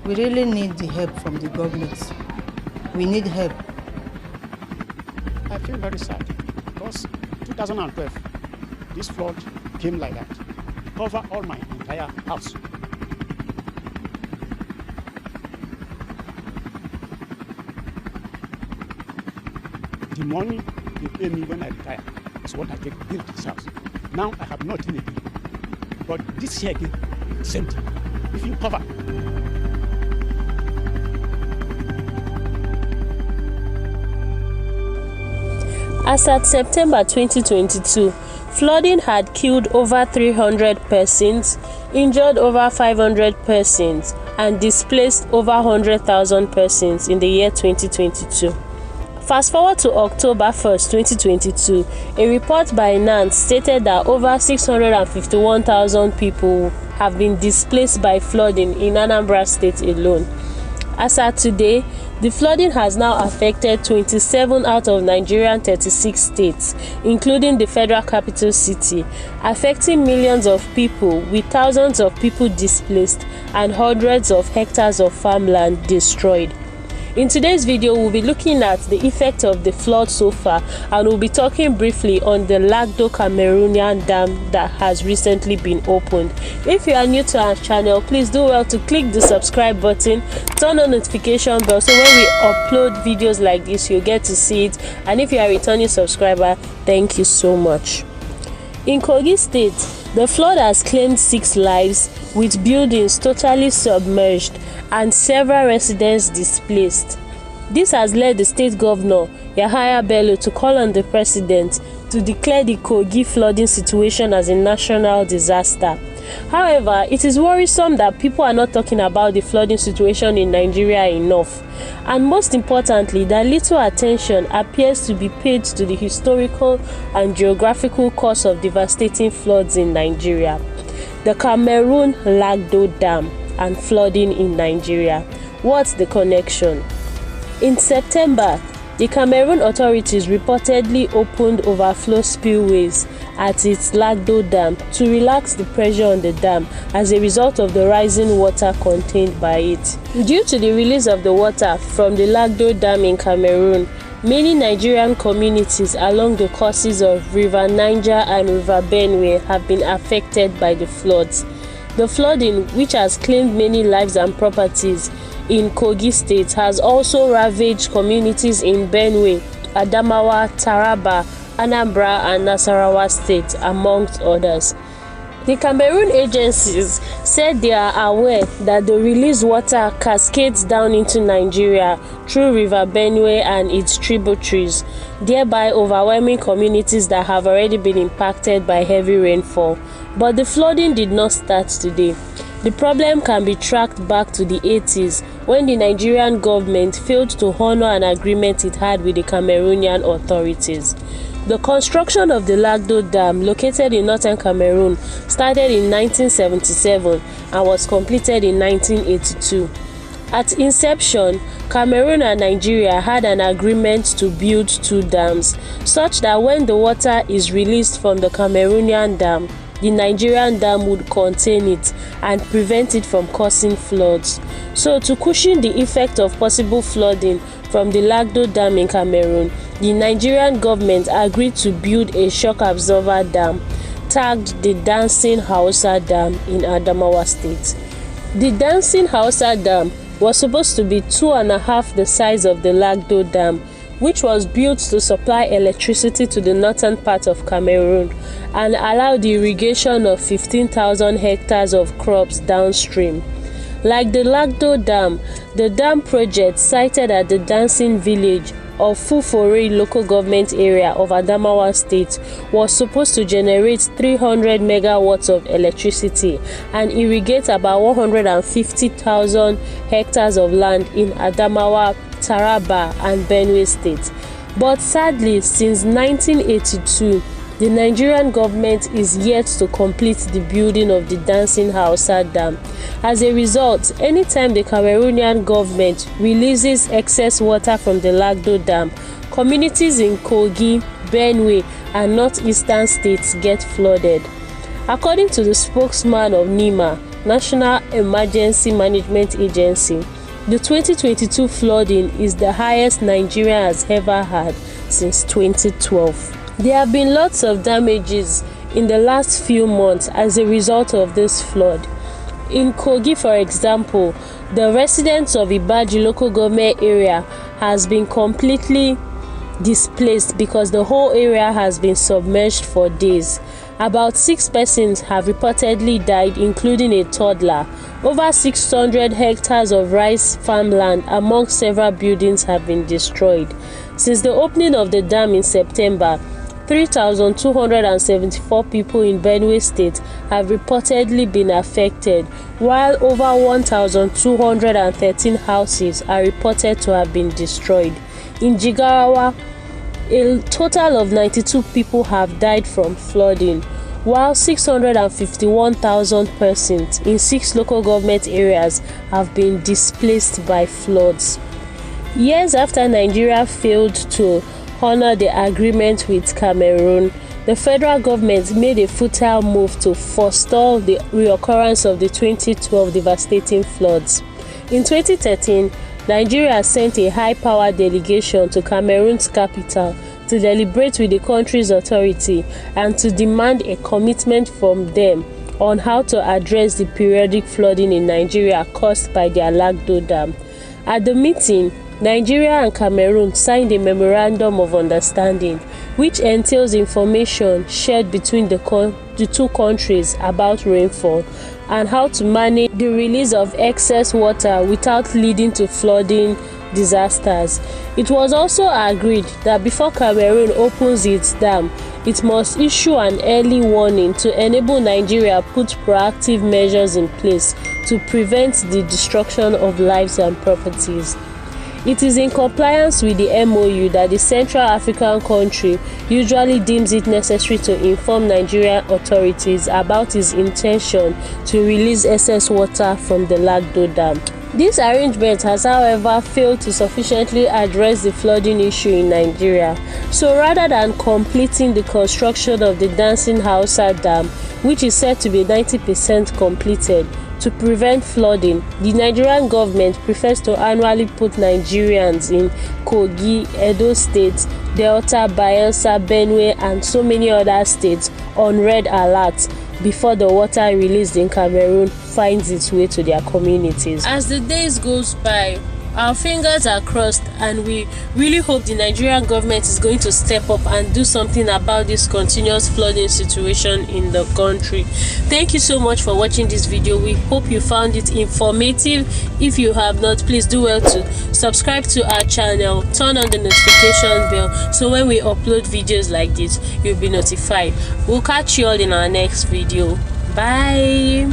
We really need the help from the government. We need help. I feel very sad because 2012, this flood came like that. It covered all my entire house. The money they pay me when I retire is what I take to build this house. Now I have nothing again. But this year again, same thing. If you cover. As at September 2022, flooding had killed over 300 persons, injured over 500 persons, and displaced over 100,000 persons in the year 2022. Fast forward to October 1st, 2022, a report by NANS stated that over 651,000 people have been displaced by flooding in Anambra State alone. As at today, the flooding has now affected 27 out of Nigerian 36 states, including the federal capital city, affecting millions of people, with thousands of people displaced and hundreds of hectares of farmland destroyed. In today's video, we'll be looking at the effect of the flood so far, and we'll be talking briefly on the Lagdo Cameroonian Dam that has recently been opened. If you are new to our channel, please do well to click the subscribe button, turn on notification bell so when we upload videos like this, you'll get to see it. And if you are a returning subscriber, thank you so much. In Kogi State, the flood has claimed 6 lives, with buildings totally submerged and several residents displaced. This has led the state governor, Yahaya Bello, to call on the president to declare the Kogi flooding situation as a national disaster. However, it is worrisome that people are not talking about the flooding situation in Nigeria enough, and most importantly, that little attention appears to be paid to the historical and geographical cause of devastating floods in Nigeria. The CAMEROON Lagdo Dam and flooding in Nigeria. What's the connection? In September, the Cameroon authorities reportedly opened overflow spillways at its Lagdo Dam to relax the pressure on the dam as a result of the rising water contained by it. Due to the release of the water from the Lagdo Dam in Cameroon, many Nigerian communities along the courses of River Niger and River Benue have been affected by the floods. The flooding, which has claimed many lives and properties in Kogi State, has also ravaged communities in Benue, Adamawa, Taraba, Anambra, and Nasarawa states, amongst others. The Cameroon agencies said they are aware that the released water cascades down into Nigeria through River Benue and its tributaries, thereby overwhelming communities that have already been impacted by heavy rainfall. But the flooding did not start today. The problem can be tracked back to the 80s, when the Nigerian government failed to honor an agreement it had with the Cameroonian authorities. The construction of the Lagdo Dam, located in northern Cameroon, started in 1977 and was completed in 1982. At inception, Cameroon and Nigeria had an agreement to build 2 dams, such that when the water is released from the Cameroonian dam, the Nigerian dam would contain it and prevent it from causing floods. So, to cushion the effect of possible flooding from the Lagdo Dam in Cameroon, the Nigerian government agreed to build a shock absorber dam tagged the Dancing Hausa Dam in Adamawa State. The Dancing Hausa Dam was supposed to be 2.5 the size of the Lagdo Dam, which was built to supply electricity to the northern part of Cameroon and allow the irrigation of 15,000 hectares of crops downstream. Like the Lagdo Dam, the dam project, sited at the Dancing village of Fufore local government area of Adamawa State, was supposed to generate 300 megawatts of electricity and irrigate about 150,000 hectares of land in Adamawa, Taraba, and Benue State. But sadly, since 1982, the Nigerian government is yet to complete the building of the Dancing Hausa Dam. As a result, anytime the Cameroonian government releases excess water from the Lagdo Dam, communities in Kogi, Benue, and northeastern states get flooded. According to the spokesman of NIMA, National Emergency Management Agency, the 2022 flooding is the highest Nigeria has ever had since 2012. There have been lots of damages in the last few months as a result of this flood. In Kogi, for example, the residents of Ibaji local government area has been completely displaced because the whole area has been submerged for days. About 6 persons have reportedly died, including a toddler. Over 600 hectares of rice farmland among several buildings have been destroyed. Since the opening of the dam in September, 3,274 people in Benue State have reportedly been affected, while over 1,213 houses are reported to have been destroyed. In Jigawa, a total of 92 people have died from flooding, while 651,000 persons in 6 local government areas have been displaced by floods. Years after Nigeria failed to honor the agreement with Cameroon, the federal government made a futile move to forestall the reoccurrence of the 2012 devastating floods. In 2013, Nigeria sent a high-powered delegation to Cameroon's capital to deliberate with the country's authority and to demand a commitment from them on how to address the periodic flooding in Nigeria caused by their Lagdo Dam. At the meeting, Nigeria and Cameroon signed a memorandum of understanding, which entails information shared between the two countries about rainfall and how to manage the release of excess water without leading to flooding disasters. It was also agreed that before Cameroon opens its dam, it must issue an early warning to enable Nigeria put proactive measures in place to prevent the destruction of lives and properties. It is in compliance with the MOU that the Central African country usually deems it necessary to inform Nigerian authorities about its intention to release excess water from the Lagdo Dam. This arrangement has, however, failed to sufficiently address the flooding issue in Nigeria. So rather than completing the construction of the Dancing Hausa Dam, which is said to be 90% completed, to prevent flooding, the Nigerian government prefers to annually put Nigerians in Kogi, Edo State, Delta, Bayelsa, Benue, and so many other states on red alert before the water released in Cameroon finds its way to their communities. As the days goes by, our fingers are crossed, and we really hope the Nigerian government is going to step up and do something about this continuous flooding situation in the country. Thank you so much for watching this video. We hope you found it informative. If you have not, please do well to subscribe to our channel, turn on the notification bell, so when we upload videos like this, you'll be notified. We'll catch you all in our next video. Bye.